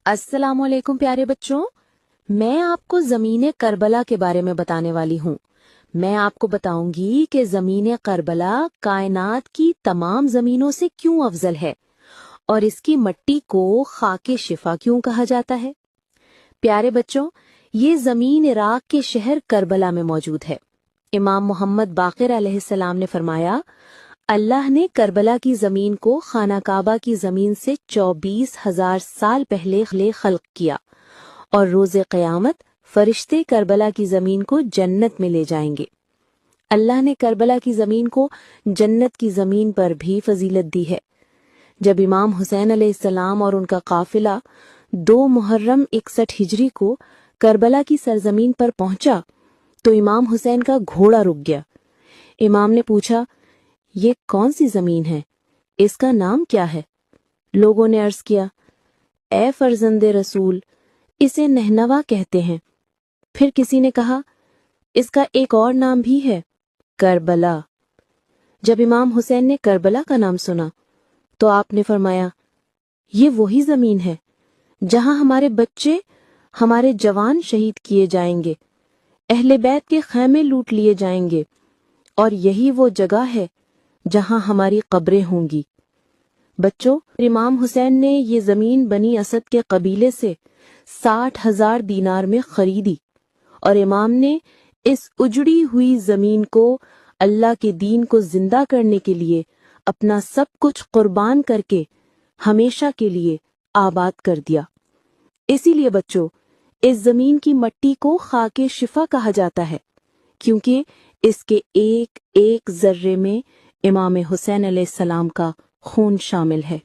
अस्सलाम वालेकुम प्यारे बच्चों, मैं आपको ज़मीन करबला के बारे में बताने वाली हूँ। मैं आपको बताऊंगी कि ज़मीन करबला कायनात की तमाम ज़मीनों से क्यों अफजल है और इसकी मिट्टी को खाके शिफा क्यों कहा जाता है। प्यारे बच्चों, ये ज़मीन इराक के शहर करबला में मौजूद है। इमाम मोहम्मद बाक़िर अलैहिस्सलाम ने फरमाया, अल्लाह ने करबला की ज़मीन को खाना काबा की ज़मीन से 24,000 साल पहले खल्क किया और रोज़े क़यामत फरिश्ते करबला की ज़मीन को जन्नत में ले जाएंगे। अल्लाह ने करबला की ज़मीन को जन्नत की ज़मीन पर भी फजीलत दी है। जब इमाम हुसैन अलैहिस्सलाम और उनका काफिला 2 मुहर्रम 61 हिजरी को करबला की सरजमीन पर पहुंचा तो इमाम हुसैन का घोड़ा रुक गया। इमाम ने पूछा, ये कौन सी जमीन है, इसका नाम क्या है? लोगों ने अर्ज किया, ए फर्जंदे रसूल, इसे नहनवा कहते हैं। फिर किसी ने कहा, इसका एक और नाम भी है, करबला। जब इमाम हुसैन ने करबला का नाम सुना तो आपने फरमाया, ये वही जमीन है जहां हमारे बच्चे, हमारे जवान शहीद किए जाएंगे, अहले बैत के खैमे लूट लिए जाएंगे और यही वो जगह है जहां हमारी कब्रें होंगी। बच्चों, इमाम हुसैन ने ये जमीन बनी असद के कबीले से 60,000 दीनार में खरीदी और इमाम ने इस उजड़ी हुई जमीन को अल्लाह के दीन को जिंदा करने के लिए अपना सब कुछ कुर्बान करके हमेशा के लिए आबाद कर दिया। इसीलिए बच्चों, इस जमीन की मिट्टी को खाके शिफा कहा जाता है, क्योंकि इसके एक एक जर्रे में इमाम हुसैन अलैहिस्सलाम का खून शामिल है।